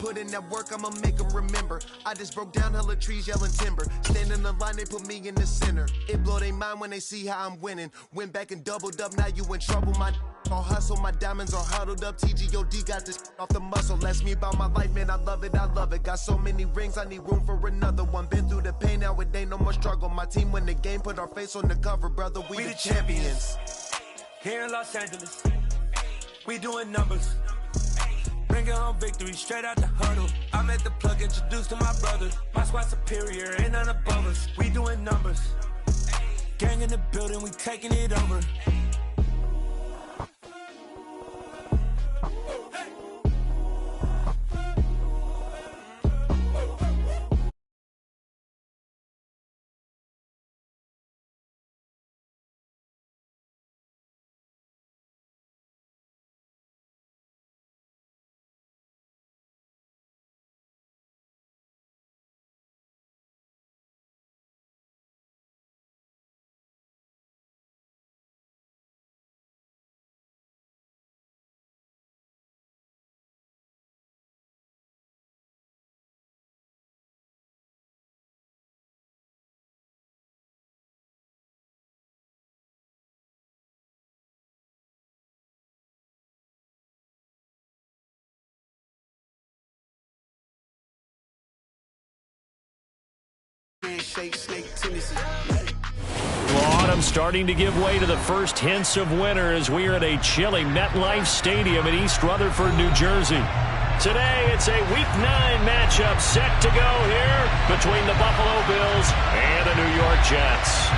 put in that work, I'ma make them remember. I just broke down hella trees, yelling timber. Stand in the line, they put me in the center. It blow their mind when they see how I'm winning. Went back and doubled up, now you in trouble. My all hustle, my diamonds are huddled up. TGOD got this off the muscle. Ask me about my life, man, I love it, I love it. Got so many rings, I need room for another one. Been through the pain, now it ain't no more struggle. My team win the game, put our face on the cover, brother, we the champions. Here in Los Angeles, we doing numbers. Bringing home victory straight out the huddle. I'm at the plug, introduced to my brothers. My squad superior, ain't none above us. We doing numbers. Gang in the building, we taking it over. Autumn starting to give way to the first hints of winter as we are at a chilly MetLife Stadium in East Rutherford, New Jersey. Today, it's a Week 9 matchup set to go here between the Buffalo Bills and the New York Jets.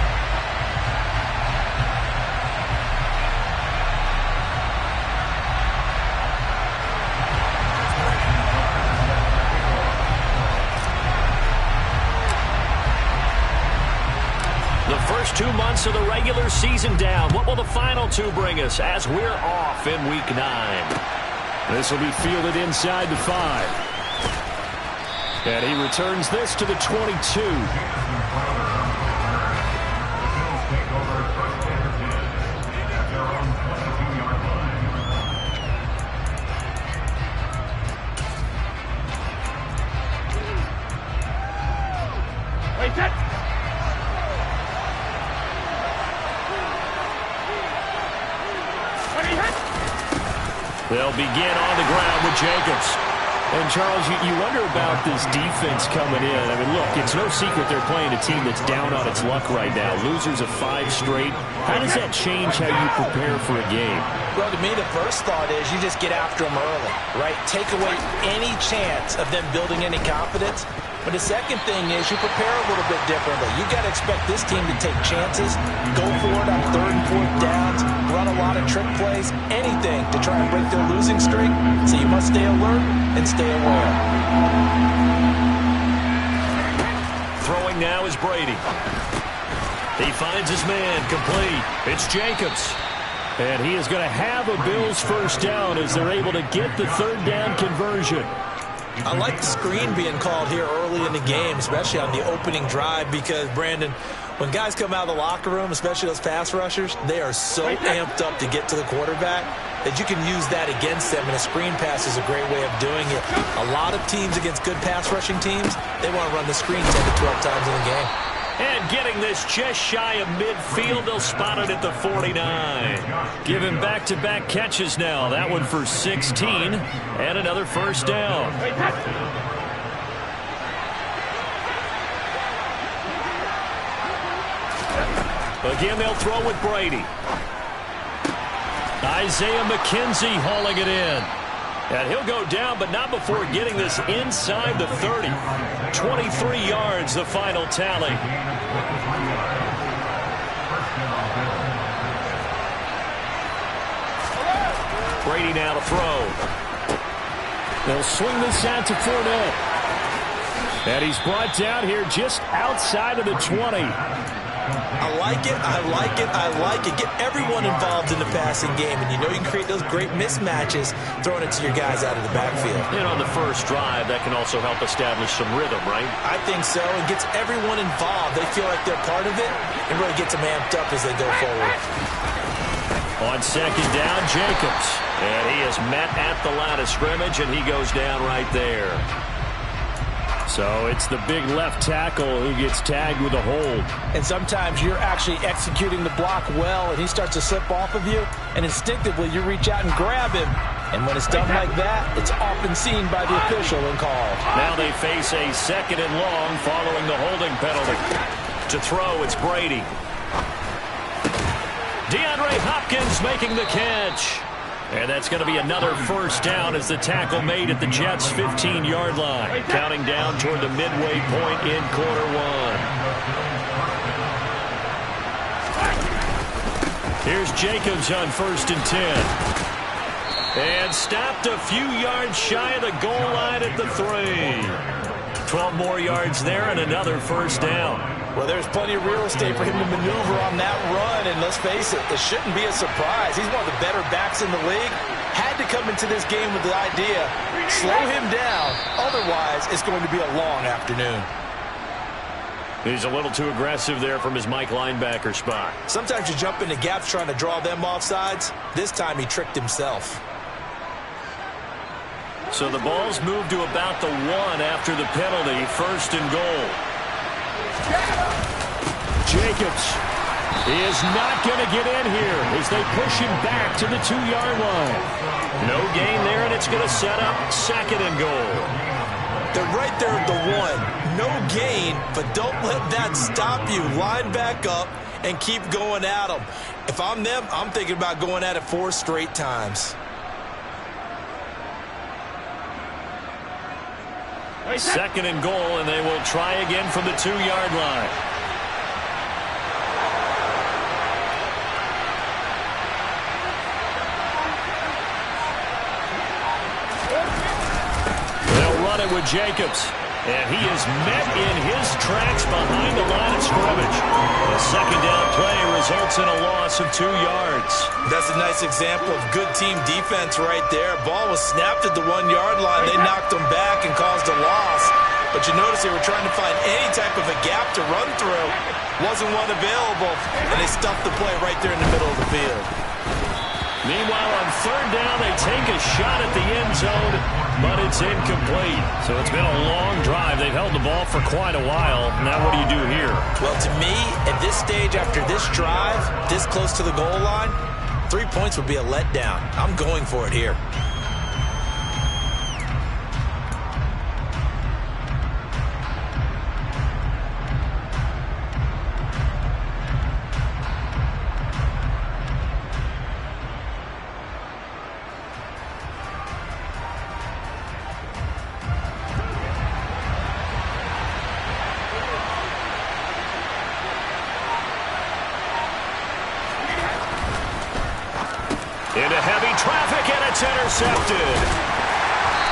The first 2 months of the regular season down. What will the final 2 bring us as we're off in Week 9? This will be fielded inside the 5. And he returns this to the 22. Wait, that. They'll begin on the ground with Jacobs. And, Charles, you wonder about this defense coming in. I mean, look, it's no secret they're playing a team that's down on its luck right now. Losers of 5 straight. How does that change how you prepare for a game? Well, to me, the first thought is you just get after them early, right? Take away any chance of them building any confidence. But the second thing is you prepare a little bit differently. You got to expect this team to take chances, go for it on 3rd and 4th downs, run a lot of trick plays, anything to try and break their losing streak. So you must stay alert and stay aware. Throwing now is Brady. He finds his man complete. It's Jacobs. And he is going to have a Bills first down as they're able to get the 3rd down conversion. I like the screen being called here early in the game, especially on the opening drive, because, Brandon, when guys come out of the locker room, especially those pass rushers, they are so amped up to get to the quarterback that you can use that against them, and a screen pass is a great way of doing it. A lot of teams against good pass rushing teams, they want to run the screen 10 to 12 times in the game. And getting this just shy of midfield, they'll spot it at the 49. Give him back-to-back catches now. That one for 16 and another first down. Again, they'll throw with Brady. Isaiah McKenzie hauling it in. And he'll go down, but not before getting this inside the 30. 23 yards, the final tally. Brady now to throw. They'll swing this out to Fournette. And he's brought down here just outside of the 20. I like it, I like it, I like it. Get everyone involved in the passing game, and you know you can create those great mismatches throwing it to your guys out of the backfield. And on the first drive, that can also help establish some rhythm, right? I think so. It gets everyone involved. They feel like they're part of it and really gets them amped up as they go forward. On second down, Jacobs. And he is met at the line of scrimmage, and he goes down right there. So it's the big left tackle who gets tagged with a hold. And sometimes you're actually executing the block well, and he starts to slip off of you, and instinctively you reach out and grab him. And when it's done like that, it's often seen by the official and called. Now they face a second and long following the holding penalty. To throw, it's Brady. DeAndre Hopkins making the catch. And that's going to be another first down as the tackle made at the Jets' 15-yard line. Counting down toward the midway point in quarter one. Here's Jacobs on 1st and 10. And stopped a few yards shy of the goal line at the 3. 12 more yards there and another first down. Well, there's plenty of real estate for him to maneuver on that run, and let's face it, this shouldn't be a surprise. He's one of the better backs in the league. Had to come into this game with the idea, slow him down, otherwise it's going to be a long afternoon. He's a little too aggressive there from his Mike linebacker spot. Sometimes you jump into gaps trying to draw them off sides. This time he tricked himself. So the ball's moved to about the 1 after the penalty, 1st and goal. Jacobs is not going to get in here as they push him back to the 2-yard line. No gain there, and it's going to set up 2nd and goal. They're right there at the 1. No gain, but don't let that stop you. Line back up and keep going at them. If I'm them, I'm thinking about going at it 4 straight times. 2nd and goal, and they will try again from the 2-yard line. They'll run it with Jacobs, and he is met in his tracks behind the line of scrimmage. A 2nd down play results in a loss of 2 yards. That's a nice example of good team defense right there. Ball was snapped at the 1-yard line. They knocked him back and caused a loss. But you notice they were trying to find any type of a gap to run through. Wasn't one available, and they stuffed the play right there in the middle of the field. Meanwhile, on 3rd down, they take a shot at the end zone, but it's incomplete. So it's been a long drive. They've held the ball for quite a while. Now what do you do here? Well, to me, at this stage after this drive, this close to the goal line, 3 points would be a letdown. I'm going for it here. Into heavy traffic, and it's intercepted.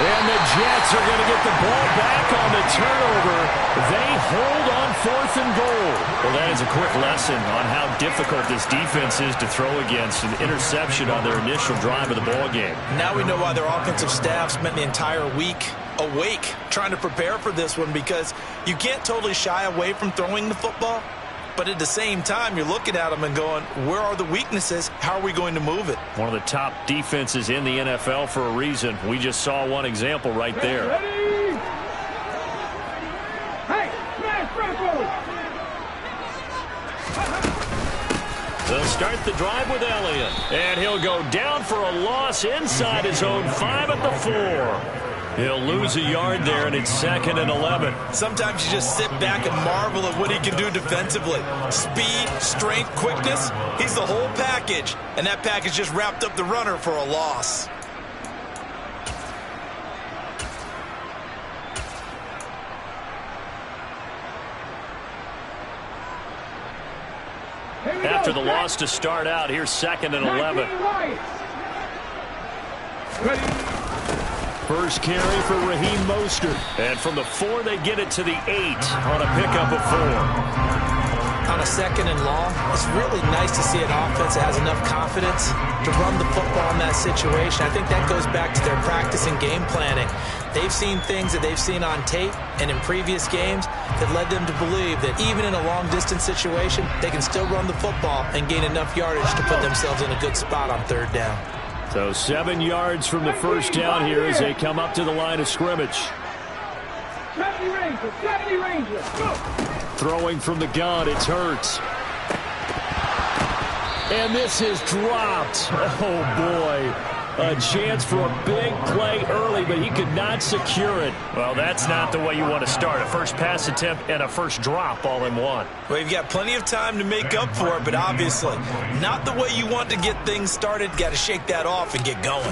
And the Jets are going to get the ball back on the turnover. They hold on 4th and goal. Well, that is a quick lesson on how difficult this defense is to throw against. An interception on their initial drive of the ball game. Now we know why their offensive staff spent the entire week awake trying to prepare for this one, because you can't totally shy away from throwing the football. But at the same time, you're looking at them and going, where are the weaknesses? How are we going to move it? One of the top defenses in the NFL for a reason. We just saw one example right there. Ready? Hey, smash Bronco! They'll start the drive with Elliott. And he'll go down for a loss inside his own 5 at the 4. He'll lose a yard there, and it's 2nd and 11. Sometimes you just sit back and marvel at what he can do defensively. Speed, strength, quickness, he's the whole package. And that package just wrapped up the runner for a loss. After the loss to start out, here's 2nd and 11. Ready? First carry for Raheem Mostert. And from the 4, they get it to the 8 on a pickup of 4. on a 2nd and long, it's really nice to see an offense that has enough confidence to run the football in that situation. I think that goes back to their practice and game planning. They've seen things that they've seen on tape and in previous games that led them to believe that even in a long-distance situation, they can still run the football and gain enough yardage to put themselves in a good spot on 3rd down. So 7 yards from the first down here as they come up to the line of scrimmage. 70 Rangers, go! Throwing from the gun, it's Hurts. And this is dropped. Oh, boy. A chance for a big play early, but he could not secure it. Well, that's not the way you want to start. A first pass attempt and a first drop all in one. Well, you've got plenty of time to make up for it, but obviously not the way you want to get things started. Got to shake that off and get going.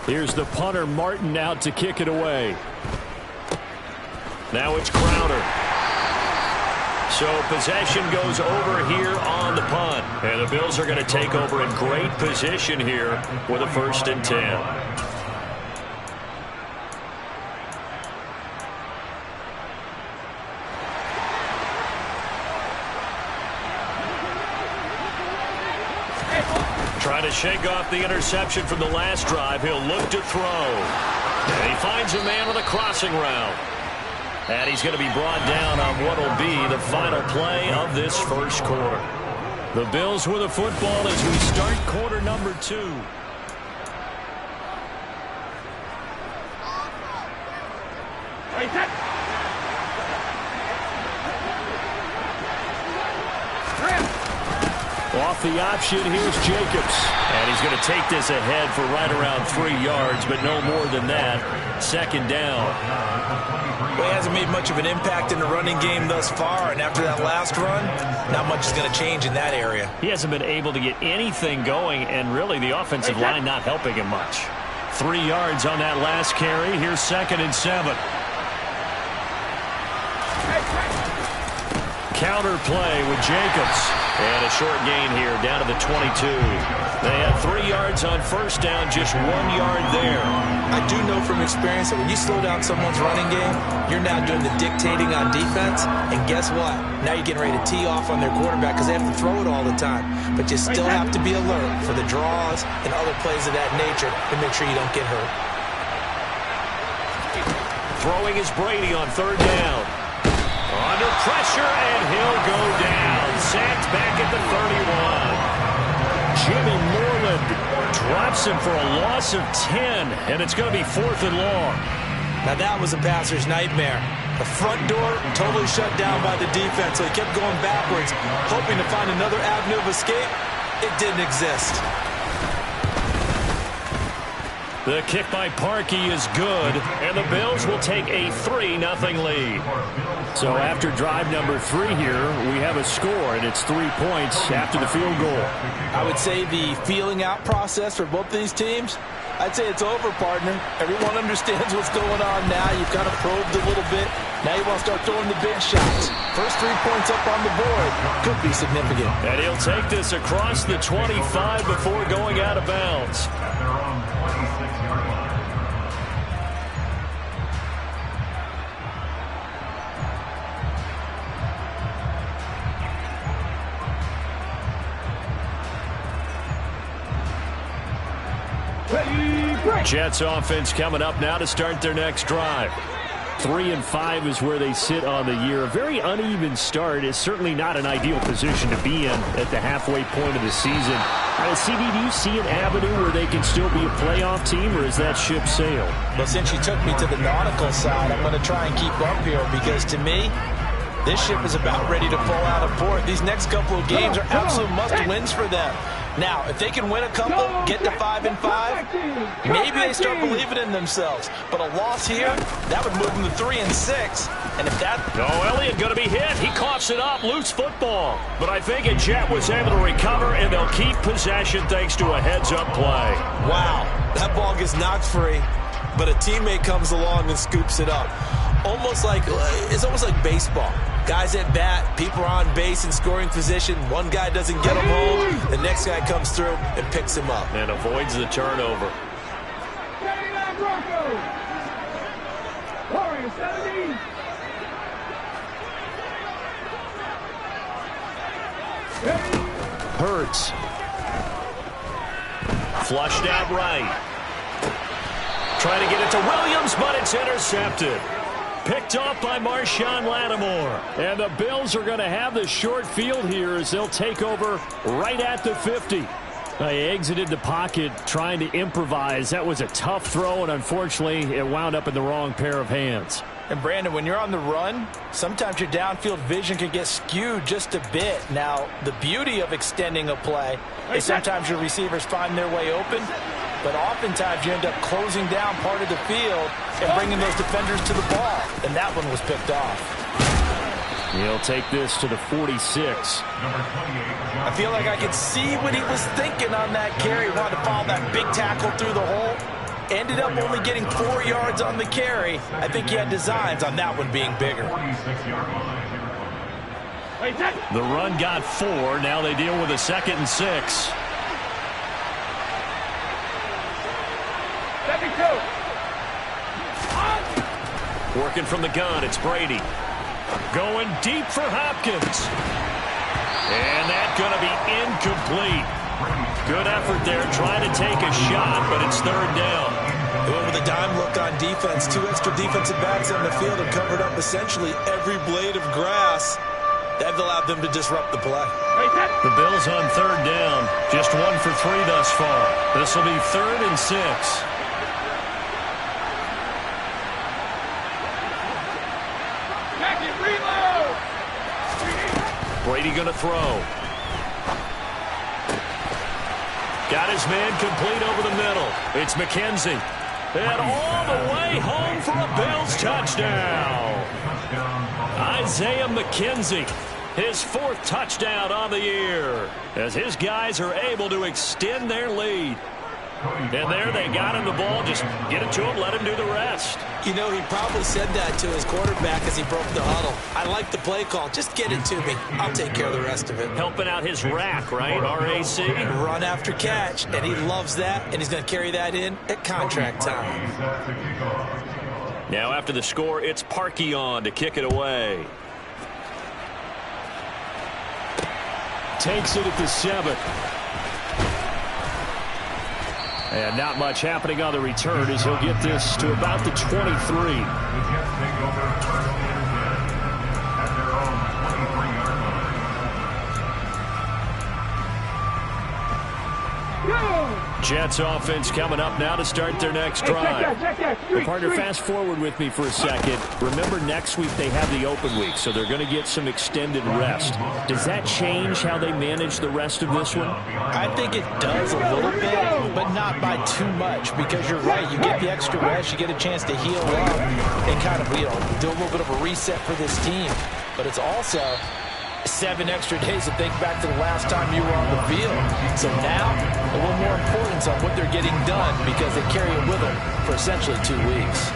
Here's the punter, Martin, out to kick it away. Now it's Crowder. So possession goes over here on the punt. And the Bills are going to take over in great position here with a 1st and 10. Trying to shake off the interception from the last drive. He'll look to throw. And he finds a man with a crossing route. And he's going to be brought down on what will be the final play of this first quarter. The Bills with the football as we start quarter number 2. Off the option, here's Jacobs. And he's going to take this ahead for right around 3 yards, but no more than that. 2nd down. Well, he hasn't made much of an impact in the running game thus far, and after that last run, not much is going to change in that area. He hasn't been able to get anything going, and really the offensive line not helping him much. 3 yards on that last carry. Here's 2nd and 7. Counter play with Jacobs. And a short gain here down to the 22. They have 3 yards on first down, just 1 yard there. I do know from experience that when you slow down someone's running game, you're now doing the dictating on defense. And guess what? Now you're getting ready to tee off on their quarterback because they have to throw it all the time. But you still have to be alert for the draws and other plays of that nature to make sure you don't get hurt. Throwing is Brady on 3rd down. Under pressure, and he'll go down. Sacked back at the 31. Jimmy Moreland drops him for a loss of 10, and it's going to be 4th and long. Now that was a passer's nightmare. The front door totally shut down by the defense, so he kept going backwards, hoping to find another avenue of escape. It didn't exist. The kick by Parkey is good, and the Bills will take a 3-0 lead. So after drive number 3 here, we have a score, and it's 3 points after the field goal. I would say the feeling out process for both these teams, I'd say it's over, partner. Everyone understands what's going on now. You've kind of probed a little bit. Now you want to start throwing the big shots. First 3 points up on the board could be significant. And he'll take this across the 25 before going out of bounds. Jets offense coming up now to start their next drive. 3-5 is where they sit on the year. A very uneven start is certainly not an ideal position to be in at the halfway point of the season. CD, do you see an avenue where they can still be a playoff team, or is that ship sailed? Well, since you took me to the nautical side, I'm going to try and keep up here because to me, this ship is about ready to pull out of port. These next couple of games are absolute must-wins for them. Now, if they can win a couple, get to 5-5, maybe they start believing in themselves. But a loss here, that would move them to 3-6. And if that... Oh, Elliott going to be hit. He coughs it up. Loose football. But I think a Jet was able to recover, and they'll keep possession thanks to a heads-up play. Wow, that ball gets knocked free, but a teammate comes along and scoops it up. It's almost like baseball. Guys at bat, people are on base in scoring position. One guy doesn't get him home. The next guy comes through and picks him up. And avoids the turnover. Hurts. Flushed out right. Trying to get it to Williams, but it's intercepted. Picked off by Marshawn Lattimore. And the Bills are going to have the short field here as they'll take over right at the 50. They exited the pocket trying to improvise. That was a tough throw, and unfortunately, it wound up in the wrong pair of hands. And Brandon, when you're on the run, sometimes your downfield vision can get skewed just a bit. Now, the beauty of extending a play is sometimes your receivers find their way open, but oftentimes you end up closing down part of the field and bringing those defenders to the ball. And that one was picked off. He'll take this to the 46. I feel like I could see what he was thinking on that carry. He wanted to follow that big tackle through the hole. Ended up only getting 4 yards on the carry. I think he had designs on that one being bigger. The run got 4. Now they deal with a 2nd and 6. Working from the gun, it's Brady. Going deep for Hopkins. And that's going to be incomplete. Good effort there, trying to take a shot, but it's 3rd down. They went with a dime look on defense. 2 extra defensive backs on the field and covered up essentially every blade of grass. That allowed them to disrupt the play. The Bills on 3rd down. Just 1 for 3 thus far. This will be 3rd and 6. Brady going to throw. Got his man complete over the middle. It's McKenzie. And all the way home for a Bills touchdown. Isaiah McKenzie, his 4th touchdown on the year, as his guys are able to extend their lead. And there they got him the ball. Just get it to him, let him do the rest. You know, he probably said that to his quarterback as he broke the huddle. I like the play call. Just get it to me. I'll take care of the rest of it. Helping out his rack, right? RAC. Run after catch, and he loves that, and he's going to carry that in at contract time. Now after the score, it's Parkey on to kick it away. Takes it at the 7. And not much happening on the return as he'll get this to about the 23. Jets offense coming up now to start their next drive. Well, partner, fast forward with me for a second. Remember, next week they have the open week, so they're going to get some extended rest. Does that change how they manage the rest of this one? I think it does a little bit, but not by too much, because you're right. You get the extra rest, you get a chance to heal up and kind of, do a little bit of a reset for this team. But it's also 7 extra days to think back to the last time you were on the field. So now, a little more importance on what they're getting done because they carry it with them for essentially 2 weeks.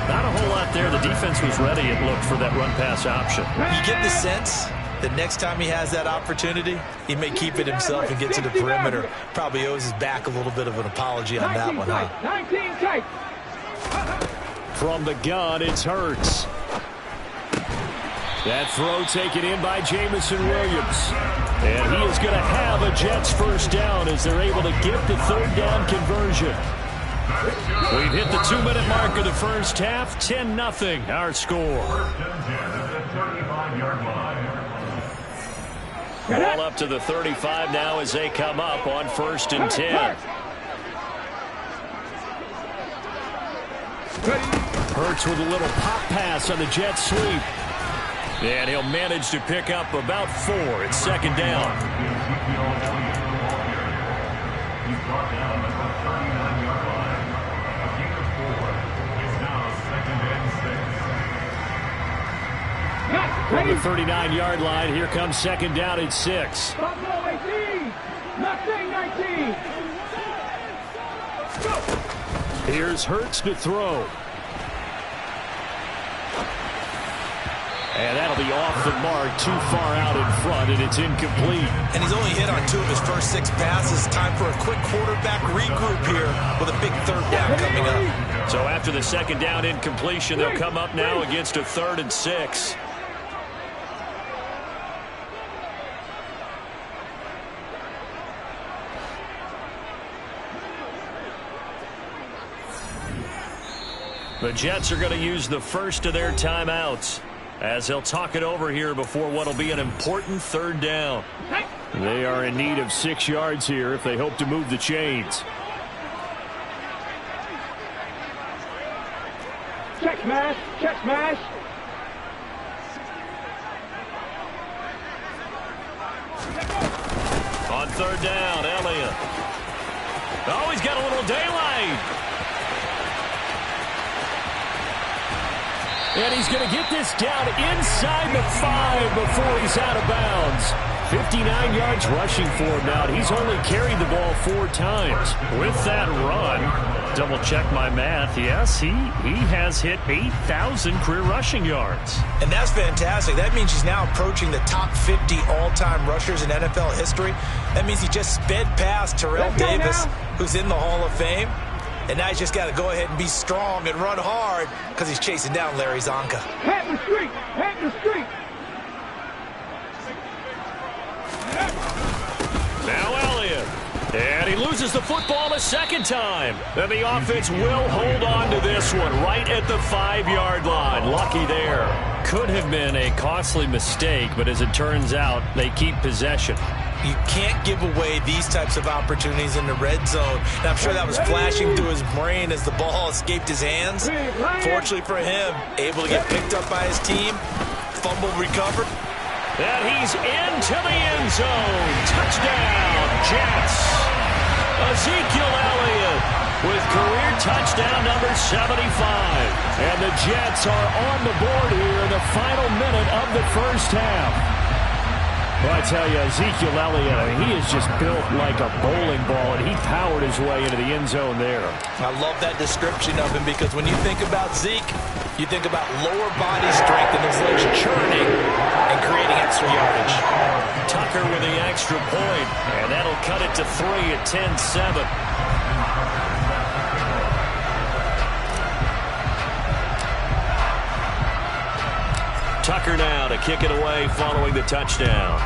Not a whole lot there. The defense was ready, it looked, for that run-pass option. You get the sense that next time he has that opportunity, he may keep it himself and get to the perimeter. Probably owes his back a little bit of an apology on that one, huh? 19 tight. From the gun, it's Hurts. That throw taken in by Jamison Williams. And he is going to have a Jets 1st down as they're able to get the 3rd down conversion. We've hit the 2-minute mark of the first half. 10-0 our score. Ball up to the 35 now as they come up on 1st and 10. Hurts with a little pop pass on the jet sweep. And he'll manage to pick up about 4. It's 2nd down. From the 39-yard line, here comes 2nd down at 6. Buffalo 18. Mustang 19. Here's Hurts to throw. And that'll be off the mark, too far out in front, and it's incomplete. And he's only hit on 2 of his first 6 passes. Time for a quick quarterback regroup here with a big 3rd down coming up. So after the 2nd down incompletion, they'll come up now against a 3rd and 6. The Jets are going to use the first of their timeouts as they'll talk it over here before what will be an important 3rd down. They are in need of 6 yards here if they hope to move the chains. Check smash, check smash. On 3rd down, Elliott. Oh, he's got a little daylight. And he's going to get this down inside the 5 before he's out of bounds. 59 yards rushing for him now. He's only carried the ball 4 times. With that run, double check my math. Yes, he has hit 8,000 career rushing yards. And that's fantastic. That means he's now approaching the top 50 all-time rushers in NFL history. That means he just sped past Terrell Davis, who's in the Hall of Fame. And now he's just got to go ahead and be strong and run hard because he's chasing down Larry Zonka. Hit the street, hit the street. Now Elliott. And he loses the football a 2nd time. And the offense will hold on to this one right at the 5-yard line. Lucky there. Could have been a costly mistake, but as it turns out, they keep possession. You can't give away these types of opportunities in the red zone. Now, I'm sure that was flashing through his brain as the ball escaped his hands. Fortunately for him, able to get picked up by his team. Fumble recovered. And he's into the end zone. Touchdown, Jets. Ezekiel Elliott with career touchdown number 75. And the Jets are on the board here in the final minute of the 1st half. Well, I tell you, Ezekiel Elliott, I mean, he is just built like a bowling ball, and he powered his way into the end zone there. I love that description of him because when you think about Zeke, you think about lower body strength and his legs churning and creating extra yardage. Tucker with the extra point, and that'll cut it to 3 at 10-7. Tucker now to kick it away following the touchdown.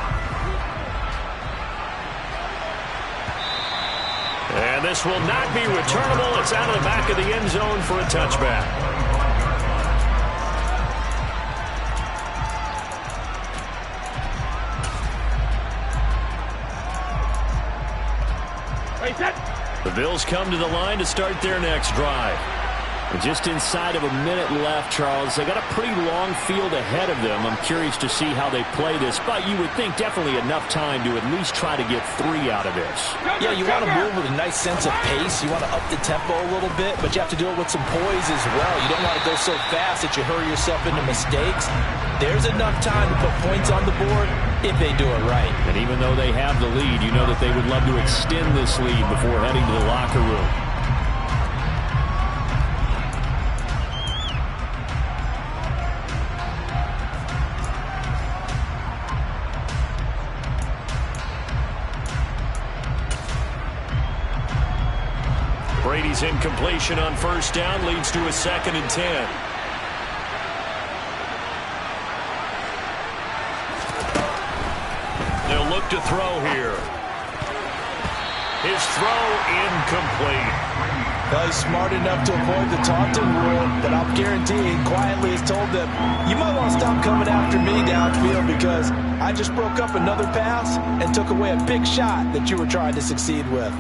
And this will not be returnable. It's out of the back of the end zone for a touchback. The Bills come to the line to start their next drive. And just inside of a minute left, Charles. They got a pretty long field ahead of them. I'm curious to see how they play this, but you would think definitely enough time to at least try to get 3 out of this. Yeah, you want to move with a nice sense of pace. You want to up the tempo a little bit, but you have to do it with some poise as well. You don't want to go so fast that you hurry yourself into mistakes. There's enough time to put points on the board if they do it right. And even though they have the lead, you know that they would love to extend this lead before heading to the locker room. Brady's incompletion on 1st down leads to a 2nd and 10. They'll look to throw here. His throw incomplete. Well, he's smart enough to avoid the taunting rule, but I'll guarantee he quietly has told them, you might want to stop coming after me downfield because I just broke up another pass and took away a big shot that you were trying to succeed with.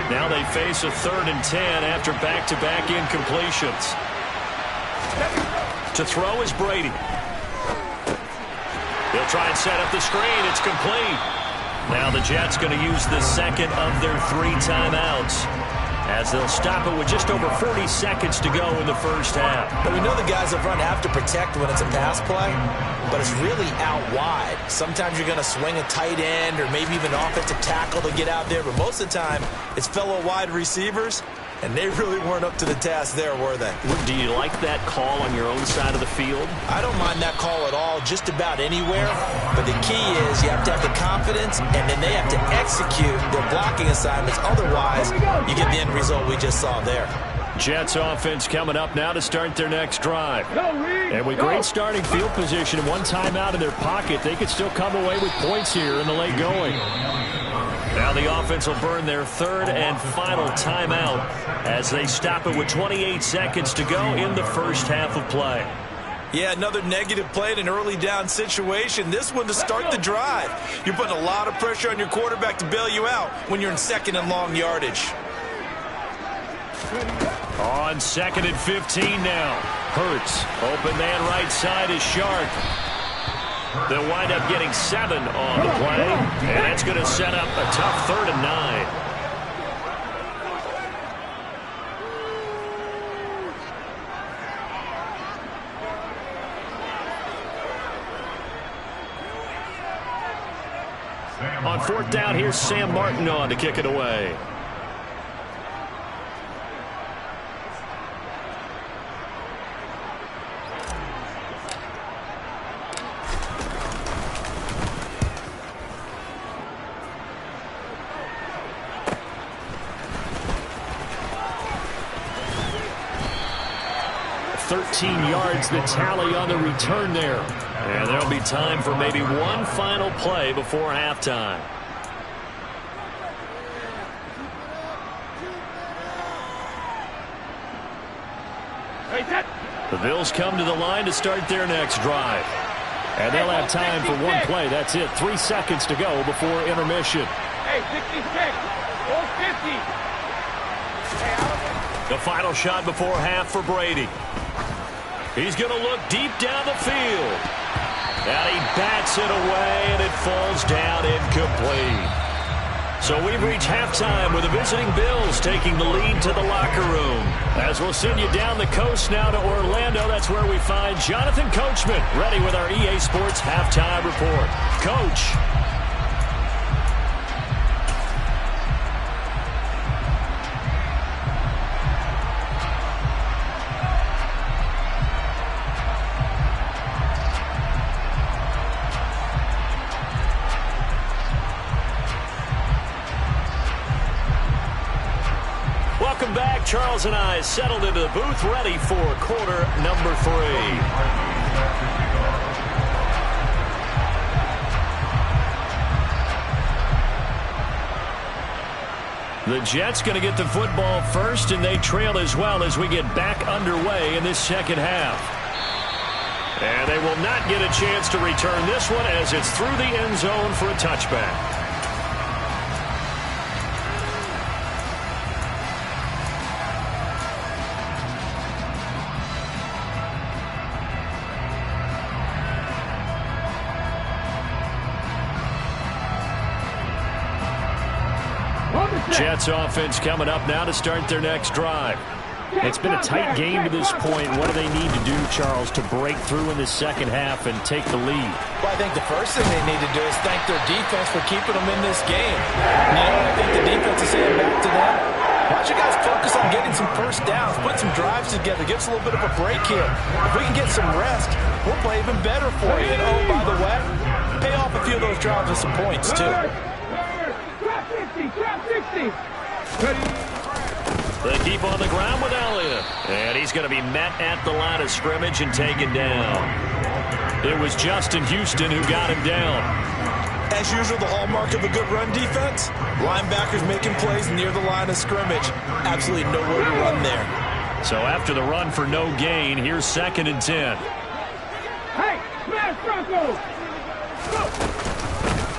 Now they face a 3rd and 10 after back-to-back incompletions. To throw is Brady. They'll try and set up the screen. It's complete. Now the Jets going to use the 2nd of their 3 timeouts as they'll stop it with just over 40 seconds to go in the 1st half. But we know the guys up front have to protect when it's a pass play, but it's really out wide. Sometimes you're going to swing a tight end or maybe even offensive tackle to get out there, but most of the time it's fellow wide receivers, and they really weren't up to the task there, were they? Do you like that call on your own side of the field? I don't mind that call at all, just about anywhere. But the key is you have to have the confidence, and then they have to execute their blocking assignments. Otherwise, you get the end result we just saw there. Jets offense coming up now to start their next drive. And with great starting field position and one timeout in their pocket, they could still come away with points here in the late going. Now the offense will burn their third and final timeout as they stop it with 28 seconds to go in the first half of play. Yeah, another negative play in an early down situation. This one to start the drive. You're putting a lot of pressure on your quarterback to bail you out when you're in second and long yardage. On 2nd and 15 now. Hurts. Open man right side is Shark. They'll wind up getting 7 on the play. And that's going to set up a tough 3rd and 9. On 4th down, here's Sam Martin on to kick it away. Yards the tally on the return there. And there'll be time for maybe one final play before halftime. The Bills come to the line to start their next drive. And they'll have time for one play. That's it. 3 seconds to go before intermission. Hey, 66. All 50. The final shot before half for Brady. He's going to look deep down the field. And he bats it away, and it falls down incomplete. So we've reached halftime with the visiting Bills taking the lead to the locker room. As we'll send you down the coast now to Orlando, that's where we find Jonathan Coachman ready with our EA Sports halftime report. Coach. Welcome back. Charles and I settled into the booth ready for quarter number 3. The Jets going to get the football first, and they trail as well as we get back underway in this second half. And they will not get a chance to return this one as it's through the end zone for a touchback. Jets offense coming up now to start their next drive. It's been a tight game to this point. What do they need to do, Charles, to break through in the second half and take the lead? Well, I think the first thing they need to do is thank their defense for keeping them in this game. You know, I think the defense is saying back to them, why don't you guys focus on getting some first downs, put some drives together, give us a little bit of a break here. If we can get some rest, we'll play even better for you. And, oh, by the way, pay off a few of those drives with some points, too. They keep on the ground with Elliott. And he's going to be met at the line of scrimmage and taken down. It was Justin Houston who got him down. As usual, the hallmark of a good run defense, linebackers making plays near the line of scrimmage. Absolutely nowhere to run there. So after the run for no gain, here's 2nd and 10. Hey, smash Bronco!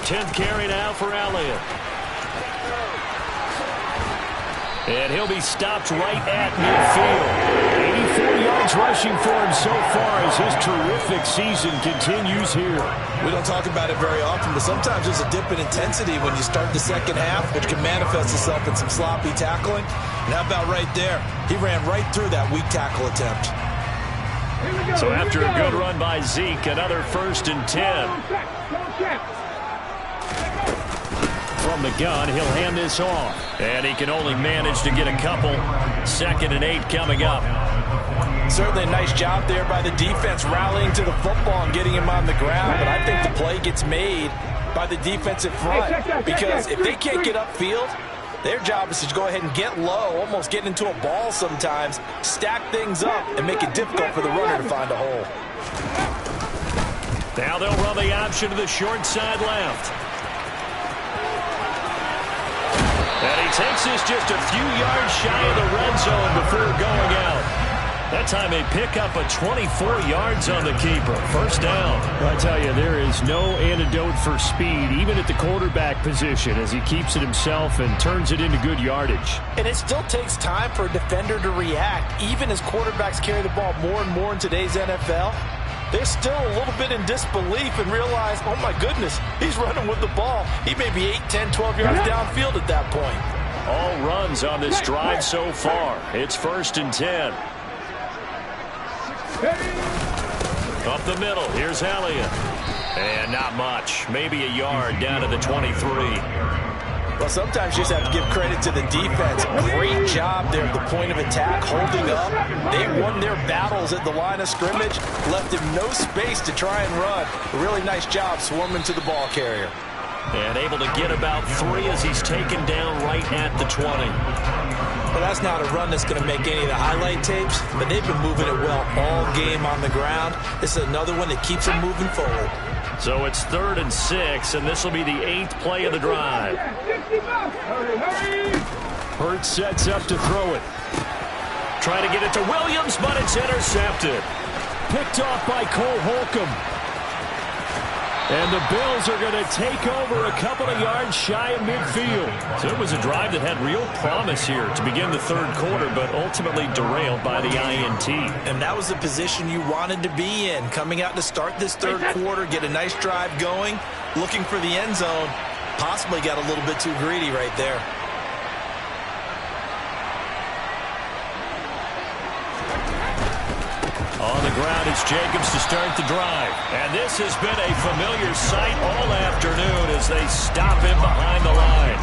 10th carry now for Elliott. And he'll be stopped right at midfield. 84 yards rushing for him so far as his terrific season continues here. We don't talk about it very often, but sometimes there's a dip in intensity when you start the second half, which can manifest itself in some sloppy tackling. And how about right there? He ran right through that weak tackle attempt. So after a good run by Zeke, another 1st and 10. From the gun, he'll hand this off. And he can only manage to get a couple. 2nd and 8 coming up. Certainly a nice job there by the defense rallying to the football and getting him on the ground. But I think the play gets made by the defensive front. Because if they can't get upfield, Their job is to go ahead and get low, almost get into a ball sometimes, stack things up, and make it difficult for the runner to find a hole. Now they'll run the option to the short side left. And he takes this just a few yards shy of the red zone before going out. That time they pick up a 24 yards on the keeper. First down. I tell you, there is no antidote for speed, even at the quarterback position, as he keeps it himself and turns it into good yardage. And it still takes time for a defender to react. Even as quarterbacks carry the ball more and more in today's NFL, they're still a little bit in disbelief and realize, oh my goodness, he's running with the ball. He may be 8, 10, 12 yards downfield at that point. All runs on this drive so far. It's 1st and 10. Up the middle, here's Elliott. And not much, maybe a yard down to the 23. Well, sometimes you just have to give credit to the defense. Great job there at the point of attack, holding up. They won their battles at the line of scrimmage, left him no space to try and run. A really nice job swarming to the ball carrier. And able to get about 3 as he's taken down right at the 20. Well, that's not a run that's going to make any of the highlight tapes, but they've been moving it well all game on the ground. This is another one that keeps them moving forward. So it's 3rd and 6, and this will be the 8th play of the drive. Hurts sets up to throw it. Trying to get it to Williams, but it's intercepted. Picked off by Cole Holcomb. And the Bills are going to take over a couple of yards shy of midfield. So it was a drive that had real promise here to begin the 3rd quarter, but ultimately derailed by the INT. And that was the position you wanted to be in. Coming out to start this 3rd quarter, get a nice drive going, looking for the end zone. Possibly got a little bit too greedy right there. On the ground, it's Jacobs to start the drive. And this has been a familiar sight all afternoon as they stop him behind the line.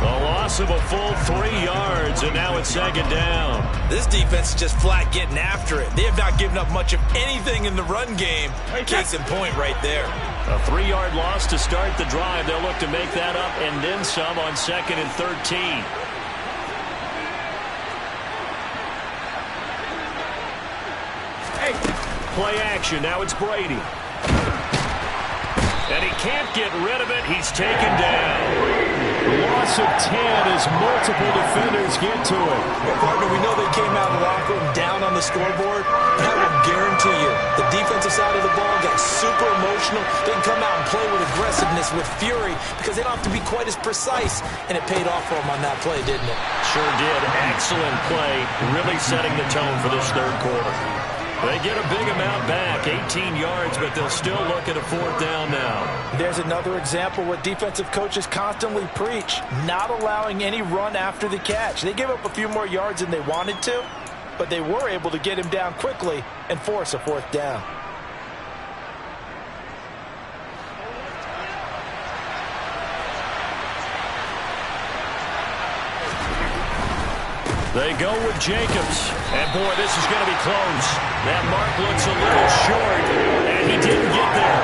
A loss of a full 3 yards, and now it's 2nd down. This defense is just flat getting after it. They have not given up much of anything in the run game. Case in point right there. A 3-yard loss to start the drive. They'll look to make that up and then some on 2nd and 13. Play action. Now it's Brady. And he can't get rid of it. He's taken down. Loss of 10 as multiple defenders get to it. Well, partner, we know they came out of the locker room down on the scoreboard. I will guarantee you the defensive side of the ball got super emotional. They can come out and play with aggressiveness, with fury, because they don't have to be quite as precise. And it paid off for them on that play, didn't it? Sure did. Excellent play. Really setting the tone for this 3rd quarter. They get a big amount back, 18 yards, but they'll still look at a 4th down now. There's another example what defensive coaches constantly preach, not allowing any run after the catch. They gave up a few more yards than they wanted to, but they were able to get him down quickly and force a 4th down. They go with Jacobs. And, boy, this is going to be close. That mark looks a little short, and he didn't get there.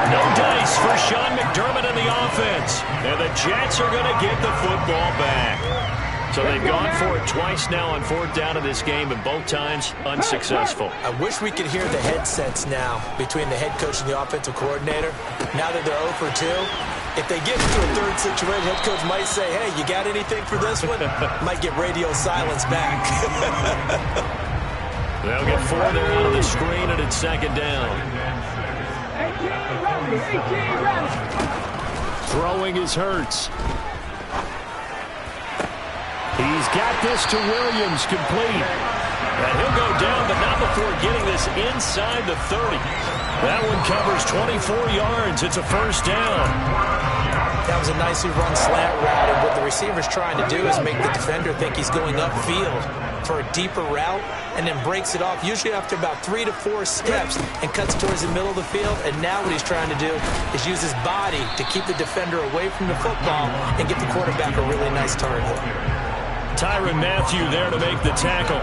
No dice for Sean McDermott in the offense. And the Jets are going to get the football back. So they've gone for it twice now on 4th down in this game, and both times unsuccessful. I wish we could hear the headsets now between the head coach and the offensive coordinator. Now that they're 0 for 2, if they get into a 3rd situation, head coach might say, hey, you got anything for this one? Might get radio silence back. They'll get 4 there out of the screen, and it's 2nd down. Throwing is Hurts. He's got this to Williams, complete. And he'll go down, but not before getting this inside the 30. That one covers 24 yards. It's a 1st down. That was a nicely run slant route, and what the receiver's trying to do is make the defender think he's going upfield for a deeper route, and then breaks it off, usually after about 3 to 4 steps, and cuts towards the middle of the field. And now what he's trying to do is use his body to keep the defender away from the football and get the quarterback a really nice target. Tyrann Mathieu there to make the tackle.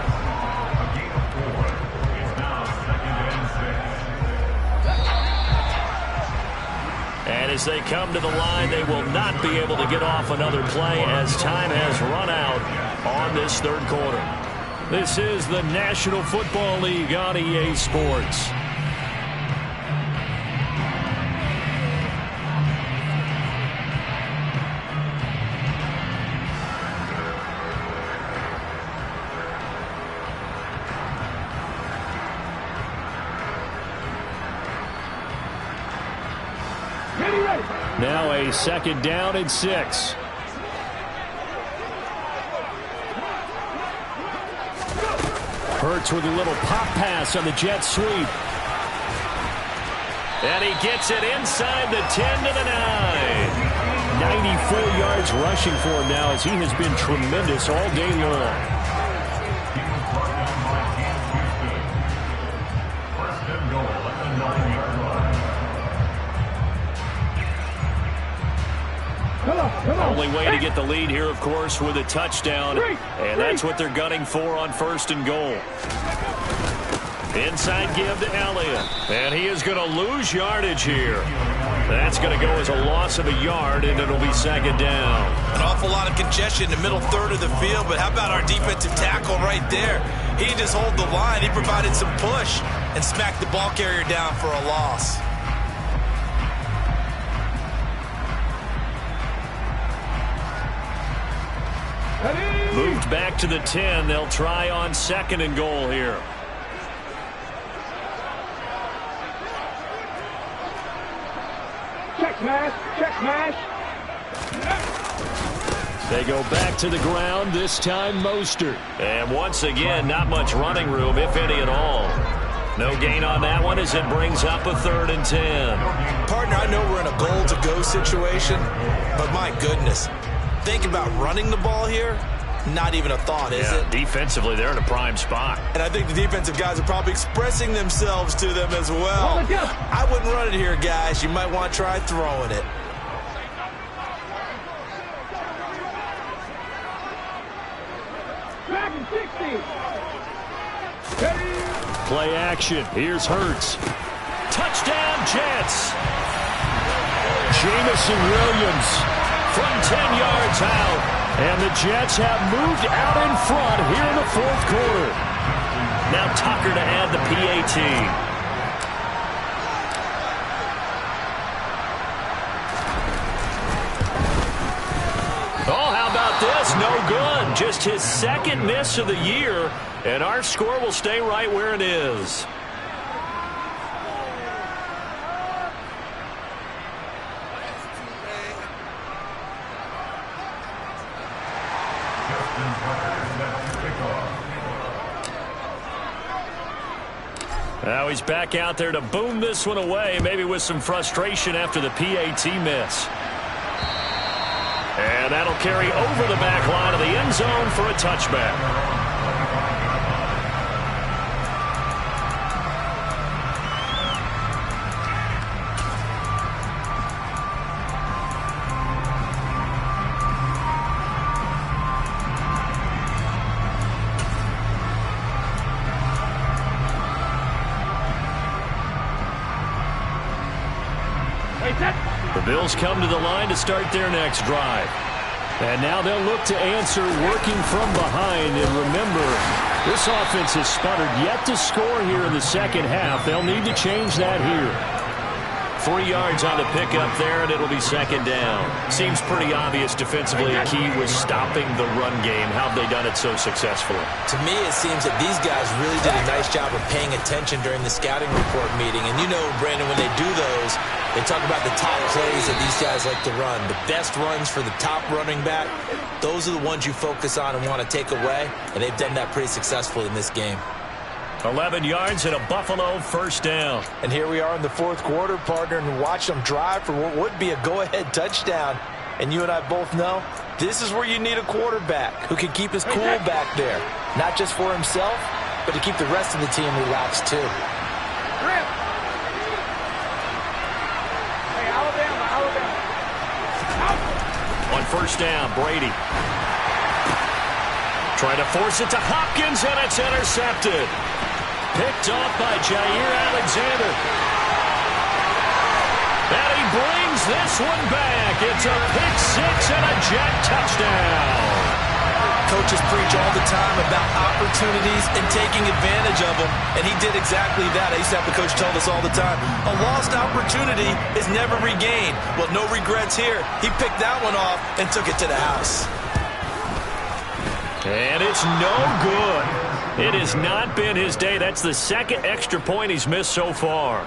And as they come to the line, they will not be able to get off another play as time has run out on this third quarter. This is the National Football League on EA Sports. Now a second down and 6. Hurts with a little pop pass on the jet sweep. And he gets it inside the 10 to the 9. 94 yards rushing for him now as he has been tremendous all day long. Only way to get the lead here, of course, with a touchdown. And that's what they're gunning for on 1st and goal. Inside give to Elliott. And he is going to lose yardage here. That's going to go as a loss of a yard, and it'll be second down. An awful lot of congestion in the middle third of the field, but how about our defensive tackle right there? He didn't just hold the line. He provided some push and smacked the ball carrier down for a loss. Moved back to the 10. They'll try on 2nd and goal here. Check mash. They go back to the ground, this time Mostert. And once again, not much running room, if any at all. No gain on that one as it brings up a 3rd and 10. Partner, I know we're in a goal-to-go situation, but my goodness, think about running the ball here. Not even a thought, is it? Defensively, they're in a prime spot. And I think the defensive guys are probably expressing themselves to them as well. I wouldn't run it here, guys. You might want to try throwing it. Play action. Here's Hurts. Touchdown, Jets. Jamison Williams from 10 yards out. And the Jets have moved out in front here in the 4th quarter. Now Tucker to add the PAT. Oh, how about this? No good. Just his 2nd miss of the year. And our score will stay right where it is. Now he's back out there to boom this one away, maybe with some frustration after the PAT miss. And that'll carry over the back line of the end zone for a touchback. The Bills come to the line to start their next drive. And now they'll look to answer working from behind. And remember, this offense has sputtered yet to score here in the second half. They'll need to change that here. 3 yards on the pickup there, and it'll be second down. Seems pretty obvious defensively a key was stopping the run game. How have they done it so successfully? To me, it seems that these guys really did a nice job of paying attention during the scouting report meeting. And you know, Brandon, when they do those, they talk about the top plays that these guys like to run. The best runs for the top running back, those are the ones you focus on and want to take away. And they've done that pretty successfully in this game. 11 yards and a Buffalo first down. And here we are in the 4th quarter, partner, and watch them drive for what would be a go-ahead touchdown. And you and I both know this is where you need a quarterback who can keep his cool back there. Not just for himself, but to keep the rest of the team relaxed too. On first down, Brady. Trying to force it to Hopkins, and it's intercepted. Picked off by Jair Alexander. And he brings this one back. It's a pick six and a Jet touchdown. Coaches preach all the time about opportunities and taking advantage of them, and he did exactly that. I used to have a coach tell us all the time, a lost opportunity is never regained. Well, no regrets here. He picked that one off and took it to the house. And it's no good. It has not been his day. That's the second extra point he's missed so far.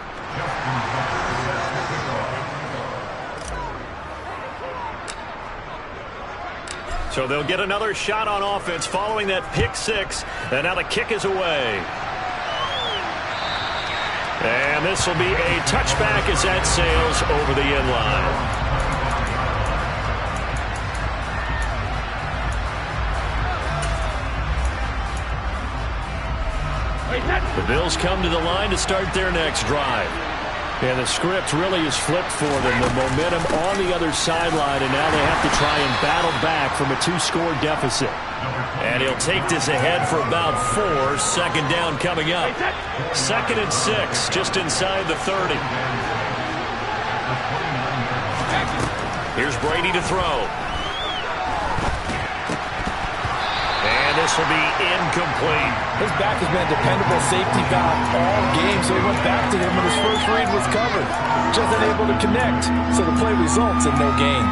So they'll get another shot on offense following that pick six. And now the kick is away. And this will be a touchback as that sails over the end line. The Bills come to the line to start their next drive. And the script really is flipped for them. The momentum on the other sideline, and now they have to try and battle back from a two-score deficit. And he'll take this ahead for about 4. Second down coming up. 2nd and 6, just inside the 30. Here's Brady to throw. And this will be incomplete. His back has been a dependable safety valve all game, so he went back to him when his first read was covered. Just unable to connect, so the play results in no gain.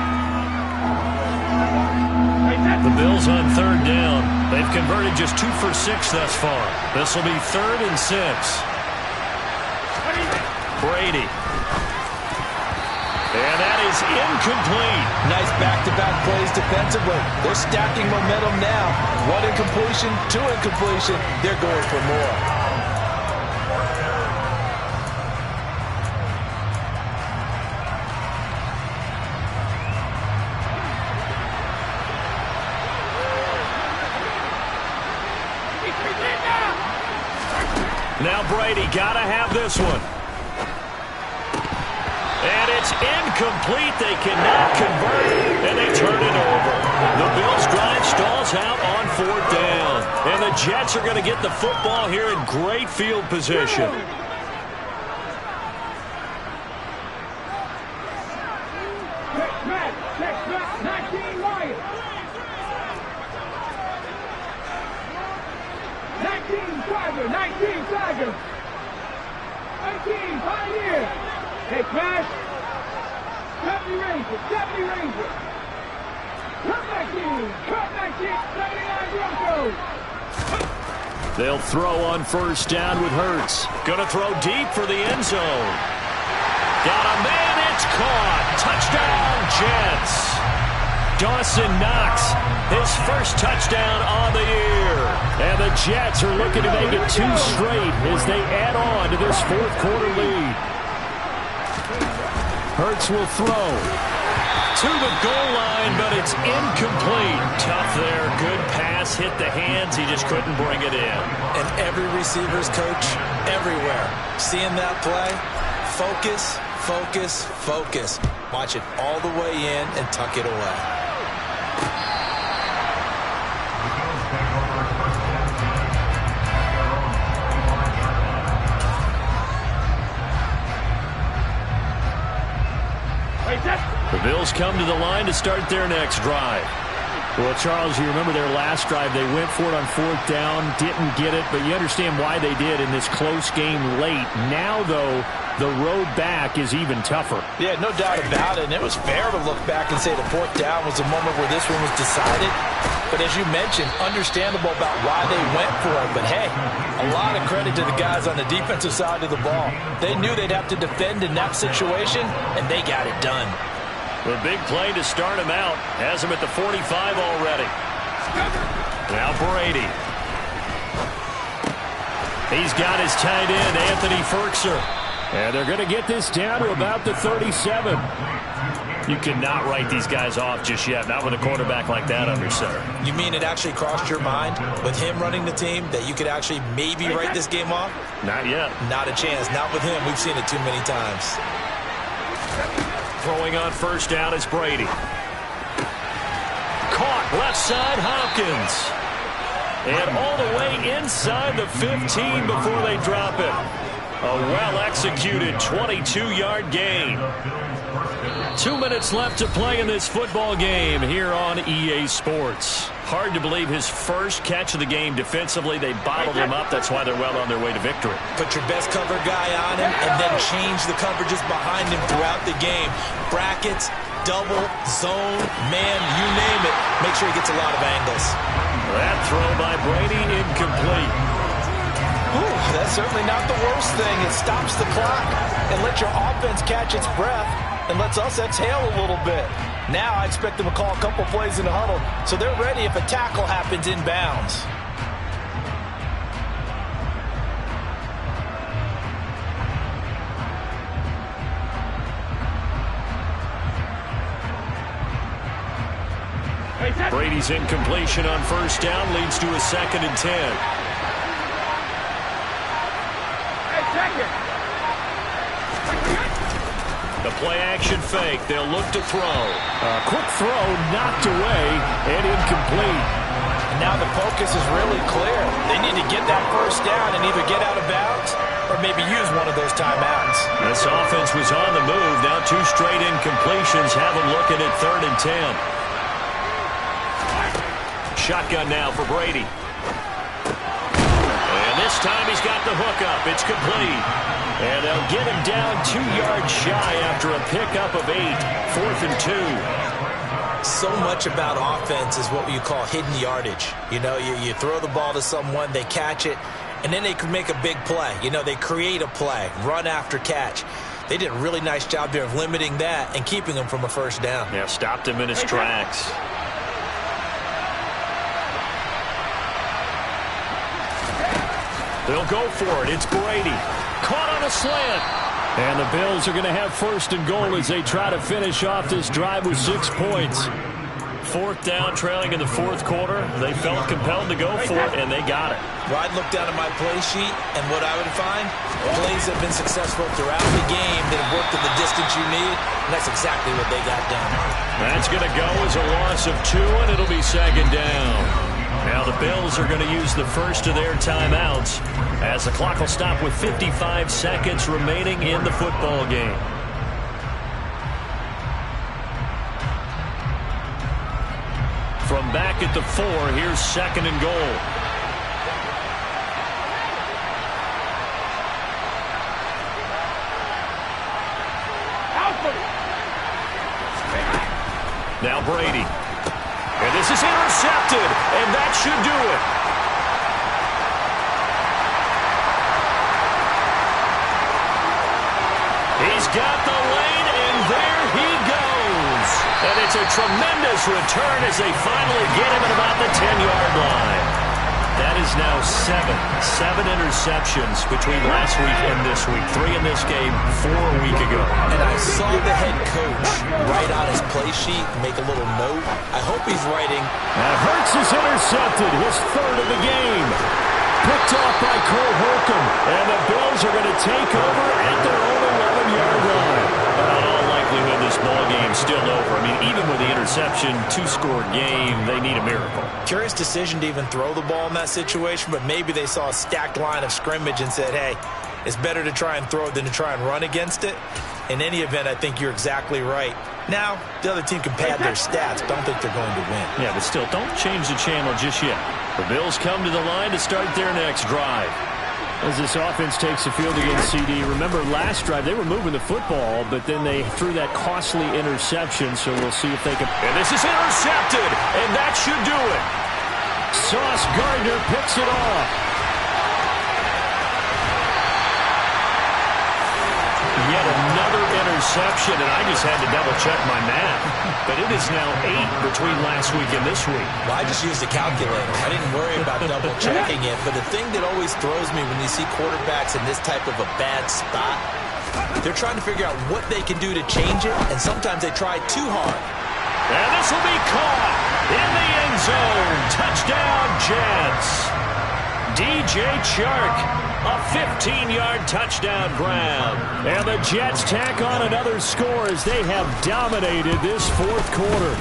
The Bills on 3rd down. They've converted just 2 for 6 thus far. This will be 3rd and 6. Brady. And that is incomplete. Nice back-to-back plays defensively. They're stacking momentum now. 1 incompletion, 2 incompletion. They're going for more. Now Brady got to have this one. And it's incomplete. They cannot convert, and they turn it over. The Bills' drive stalls out on 4th down. And the Jets are going to get the football here in great field position. Check, 19 Wyatt. 19 Tiger, 19 Tiger. 19 Pioneer. Hey, Crash. 70 Ranger, 70 Ranger. Cut 19, cut 19, 79 Broncos. They'll throw on 1st down with Hurts. Gonna throw deep for the end zone. Got a man, it's caught. Touchdown, Jets. Dawson Knox, his first touchdown on the year. And the Jets are looking to make it 2 straight as they add on to this 4th quarter lead. Hurts will throw to the goal line, but it's incomplete. Tough there. Good pass. Hit the hands. He just couldn't bring it in. And every receiver's coach everywhere. Seeing that play, focus, focus, focus. Watch it all the way in and tuck it away. The Bills come to the line to start their next drive. Well, Charles, you remember their last drive. They went for it on 4th down, didn't get it, but you understand why they did in this close game late. Now, though, the road back is even tougher. Yeah, no doubt about it. And it was fair to look back and say the 4th down was the moment where this one was decided. But as you mentioned, understandable about why they went for it. But, hey, a lot of credit to the guys on the defensive side of the ball. They knew they'd have to defend in that situation, and they got it done. The big play to start him out has him at the 45 already. Now Brady. He's got his tight end, Anthony Ferkser. And they're going to get this down to about the 37. You cannot write these guys off just yet, not with a quarterback like that under center. You mean it actually crossed your mind with him running the team that you could actually maybe write this game off? Not yet. Not a chance. Not with him. We've seen it too many times. Throwing on 1st down is Brady. Caught left side, Hopkins. And all the way inside the 15 before they drop it. A well-executed 22-yard gain. 2 minutes left to play in this football game here on EA Sports. Hard to believe his first catch of the game defensively. They bottled him up. That's why they're well on their way to victory. Put your best cover guy on him and then change the coverages behind him throughout the game. Brackets, double, zone, man, you name it. Make sure he gets a lot of angles. That throw by Brady incomplete. Ooh, that's certainly not the worst thing. It stops the clock and lets your offense catch its breath and lets us exhale a little bit. Now I expect them to call a couple plays in the huddle so they're ready if a tackle happens inbounds. Brady's incompletion on first down leads to a 2nd and 10. The play-action fake. They'll look to throw. A quick throw knocked away and incomplete. And now the focus is really clear. They need to get that first down and either get out of bounds or maybe use one of those timeouts. This offense was on the move. Now 2 straight incompletions have them looking at 3rd and 10. Shotgun now for Brady. And this time he's got the hook up. It's complete. And they'll get him down 2 yards shy after a pickup of 8. 4th and 2. So much about offense is what you call hidden yardage. You know, you throw the ball to someone, they catch it, and then they can make a big play. You know, they create a play, run after catch. They did a really nice job there of limiting that and keeping him from a first down. Yeah, stopped him in his tracks. They'll go for it. It's Brady. Caught on a slant. And the Bills are going to have 1st and goal as they try to finish off this drive with 6 points. 4th down, trailing in the 4th quarter. They felt compelled to go for it, and they got it. Well, I'd look down at my play sheet, and what I would find, plays have been successful throughout the game that have worked at the distance you need, and that's exactly what they got done. That's going to go as a loss of 2, and it'll be 2nd down. Now the Bills are going to use the first of their timeouts as the clock will stop with 55 seconds remaining in the football game. From back at the 4, here's 2nd and goal. Now Brady. And this is intercepted, and that should do it. He's got the lane, and there he goes. And it's a tremendous return as they finally get him at about the 10-yard line. That is now 7 interceptions between last week and this week. 3 in this game, 4 a week ago. And I saw the head coach write on his play sheet, make a little note. I hope he's writing. Now Hurts is intercepted, his 3rd of the game. Picked off by Cole Holcomb. And the Bills are going to take over at their own 11-yard line. In all likelihood, this ball game's still over. I mean, even with the interception, 2-score game, they need a miracle. Curious decision to even throw the ball in that situation, but maybe they saw a stacked line of scrimmage and said, hey, it's better to try and throw than to try and run against it. In any event, I think you're exactly right. Now, the other team can pad their stats, but I don't think they're going to win. Yeah, but still, don't change the channel just yet. The Bills come to the line to start their next drive. As this offense takes the field against CD, remember last drive they were moving the football, but then they threw that costly interception, so we'll see if they can. And this is intercepted, and that should do it. Sauce Gardner picks it off. Yet another interception, and I just had to double-check my math. But it is now 8 between last week and this week. Well, I just used a calculator. I didn't worry about double-checking it. But the thing that always throws me when you see quarterbacks in this type of a bad spot, they're trying to figure out what they can do to change it, and sometimes they try too hard. And this will be caught in the end zone. Touchdown, Jets. DJ Chark. A 15-yard touchdown grab. And the Jets tack on another score as they have dominated this 4th quarter.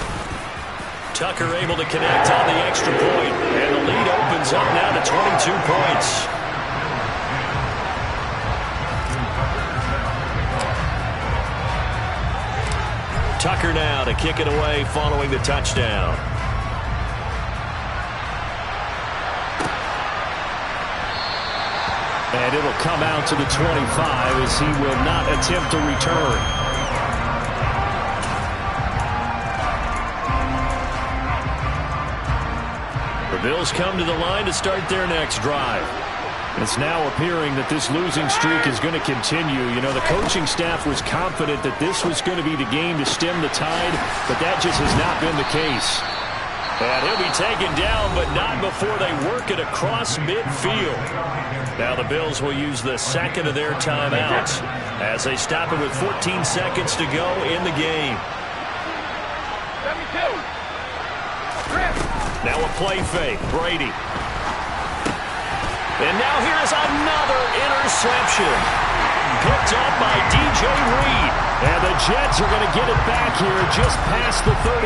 Tucker able to connect on the extra point. And the lead opens up now to 22 points. Tucker now to kick it away following the touchdown. And it'll come out to the 25 as he will not attempt to return. The Bills come to the line to start their next drive. It's now appearing that this losing streak is going to continue. You know, the coaching staff was confident that this was going to be the game to stem the tide, but that just has not been the case. And he'll be taken down, but not before they work it across midfield. Now the Bills will use the second of their timeouts as they stop it with 14 seconds to go in the game. Now a play fake. Brady. And now here's another interception. Picked up by DJ Reed. And the Jets are going to get it back here just past the 35.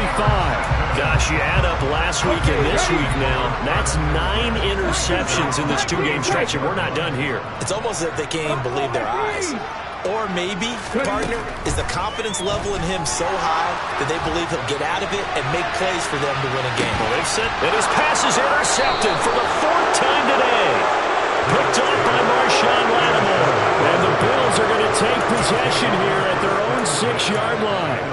Gosh, you add up last week and this week now. That's 9 interceptions in this 2-game stretch, and we're not done here. It's almost as if they can't even believe their eyes. Or maybe, partner, is the confidence level in him so high that they believe he'll get out of it and make plays for them to win a game. Well, they've said that his pass is intercepted for the 4th time today. Picked up by Marshawn Lattimore. And the Bills are going to take possession here at their own 6-yard line.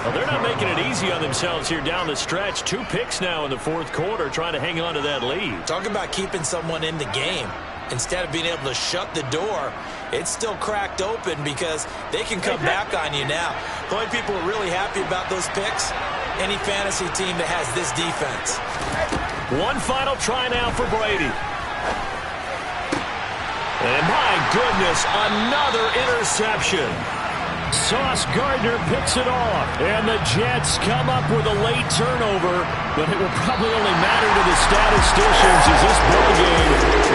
Well, they're not making it easy on themselves here down the stretch. 2 picks now in the 4th quarter trying to hang on to that lead. Talk about keeping someone in the game. Instead of being able to shut the door, it's still cracked open because they can come back on you now. The only people who are really happy about those picks, any fantasy team that has this defense. One final try now for Brady. And my goodness, another interception. Sauce Gardner picks it off. And the Jets come up with a late turnover, but it will probably only matter to the statisticians as this ball game